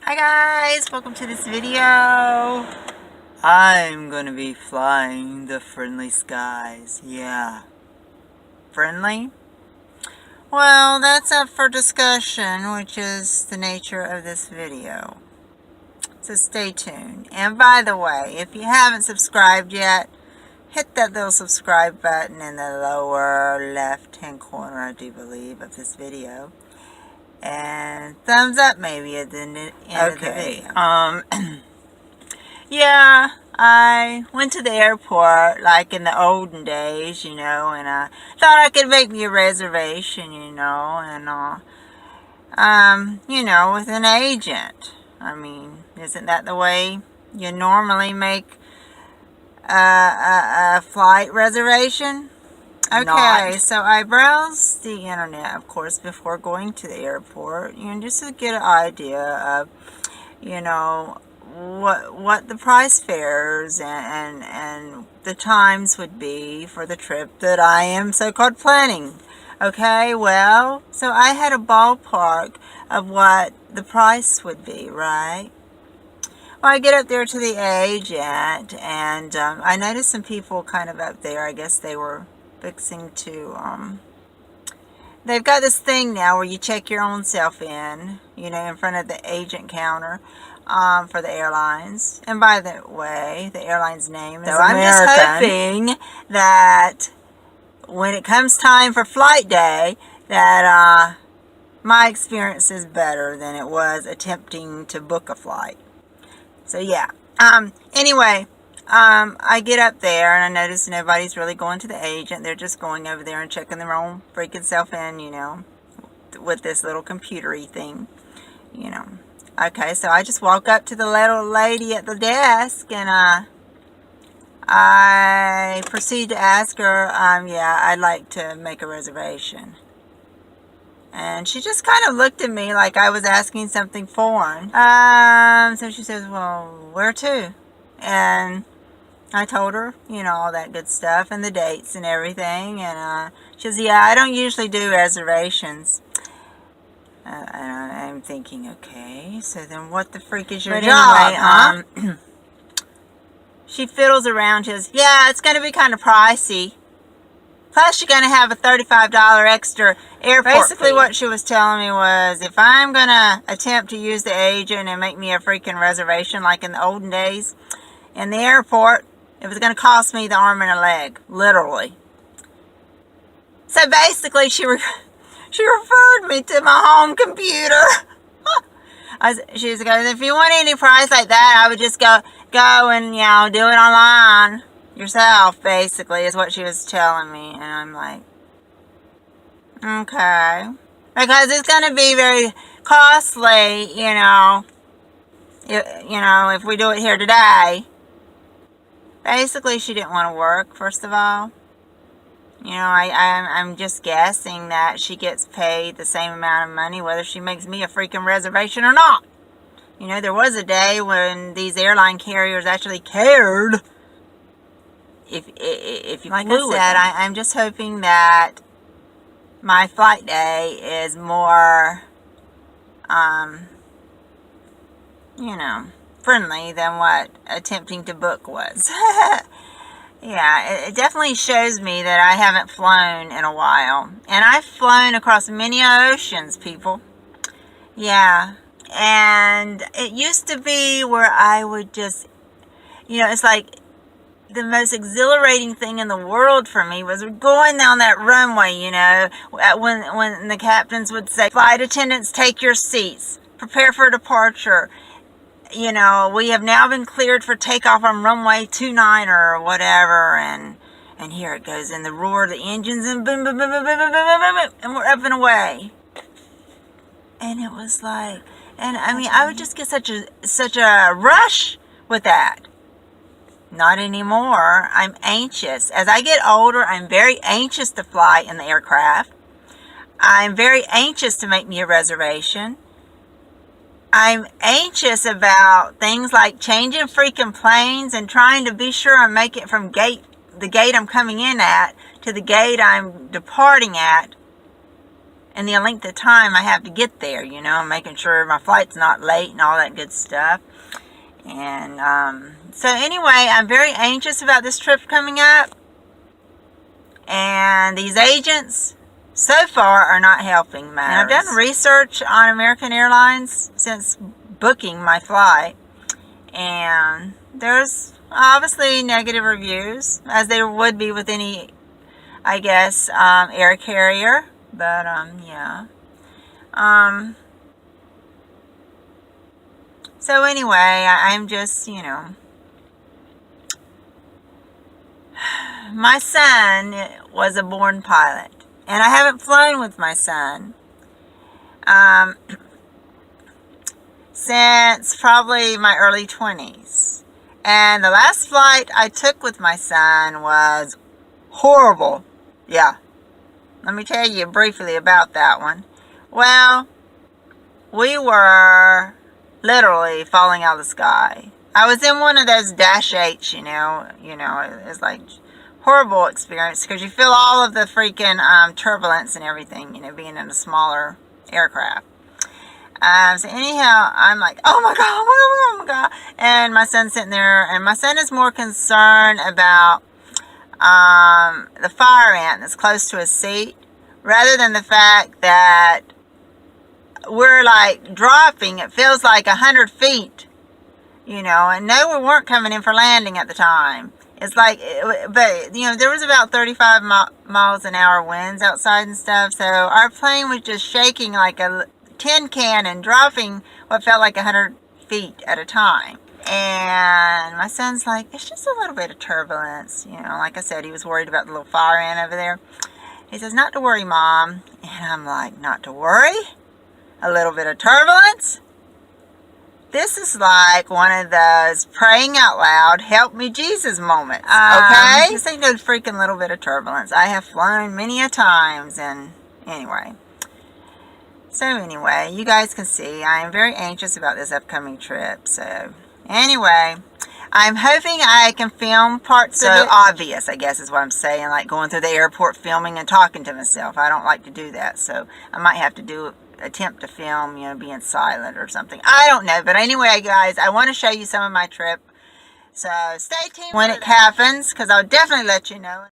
Hi guys, welcome to this video. I'm gonna be flying the friendly skies. Yeah. Friendly? Well, that's up for discussion, which is the nature of this video. So stay tuned. And by the way, if you haven't subscribed yet, hit that little subscribe button in the lower left hand corner, I do believe, of this video. And thumbs up maybe at the end of the video. Yeah, I went to the airport like in the olden days, and I thought I could make me a reservation, with an agent. I mean, isn't that the way you normally make a flight reservation? Okay, so I browsed the internet, of course, before going to the airport, just to get an idea of, what the price fares and the times would be for the trip that I am so-called planning. Okay, well, so I had a ballpark of what the price would be, right? Well, I get up there to the agent, and I noticed some people kind of up there. I guess they were fixing to, they've got this thing now where you check your own self in, in front of the agent counter for the airlines. And by the way, the airline's name is American. I'm just hoping that when it comes time for flight day, that my experience is better than it was attempting to book a flight. So yeah. Anyway, I get up there and I notice nobody's really going to the agent. They're just going over there and checking their own freaking self in, with this little computery thing, Okay, so I just walk up to the little lady at the desk and I proceed to ask her, yeah, I'd like to make a reservation. And she just kind of looked at me like I was asking something foreign. So she says, well, where to? And I told her, all that good stuff and the dates and everything. And she says, yeah, I don't usually do reservations. And I'm thinking, okay, so then what the freak is your job, huh? She fiddles around. She says, yeah, it's going to be kind of pricey. Plus, you're going to have a $35 extra airport Basically, fee. What she was telling me was, if I'm going to attempt to use the agent and make me a freaking reservation like in the olden days in the airport, it was going to cost me the arm and a leg, literally. So basically, she referred me to my home computer. She was going, if you want any price like that, I would just go and, do it online yourself, basically, is what she was telling me. And I'm like, okay. Because it's going to be very costly, if we do it here today. Basically, she didn't want to work, first of all. I'm just guessing that she gets paid the same amount of money whether she makes me a freaking reservation or not. There was a day when these airline carriers actually cared if you like I said, I'm just hoping that my flight day is more, friendly than what attempting to book was. Yeah, it definitely shows me that I haven't flown in a while. And I've flown across many oceans, people. Yeah. And it used to be where I would just, it's like the most exhilarating thing in the world for me was going down that runway, when the captains would say, flight attendants, take your seats, prepare for departure. We have now been cleared for takeoff on runway 29 or whatever, and here it goes, and the roar of the engines, and boom, boom, boom, boom, boom, boom, boom, boom, boom, and we're up and away. And it was like, and I mean, I would just get such a rush with that. Not anymore. I'm anxious. As I get older, I'm very anxious to fly in the aircraft. I'm very anxious to make me a reservation. I'm anxious about things like changing freaking planes and trying to be sure I make it from the gate I'm coming in at to the gate I'm departing at and the length of time I have to get there, you know, making sure my flight's not late and all that good stuff. And so anyway, I'm very anxious about this trip coming up. And these agents, so far, are not helping matters. And I've done research on American Airlines since booking my flight. And there's obviously negative reviews, as there would be with any, I guess, air carrier. But, yeah. So anyway, I'm just, you know, my son was a born pilot, and I haven't flown with my son since probably my early 20s. And the last flight I took with my son was horrible. Yeah. Let me tell you briefly about that one. Well, we were literally falling out of the sky. I was in one of those Dash 8s, you know, it's like horrible experience because you feel all of the freaking turbulence and everything, you know, being in a smaller aircraft. So anyhow, I'm like, oh my God, oh my God, oh my God. And my son's sitting there, and my son is more concerned about the fire ant that's close to his seat rather than the fact that we're like dropping. It feels like 100 feet, you know, and no, we weren't coming in for landing at the time. It's like, but, you know, there was about 35 miles an hour winds outside and stuff, so our plane was just shaking like a tin can and dropping what felt like 100 feet at a time. And my son's like, it's just a little bit of turbulence, you know, like I said, he was worried about the little fire ant over there. He says, not to worry, Mom. And I'm like, not to worry? A little bit of turbulence? This is like one of those praying out loud, help me Jesus moments, okay? This ain't no freaking little bit of turbulence. I have flown many a times, and anyway. So anyway, you guys can see I am very anxious about this upcoming trip. So anyway, I'm hoping I can film parts of it. So obvious, I guess is what I'm saying, like going through the airport filming and talking to myself. I don't like to do that, so I might have to attempt to film, you know, being silent or something. I don't know, but anyway, guys, I want to show you some of my trip. So stay tuned when it happens, because I'll definitely let you know.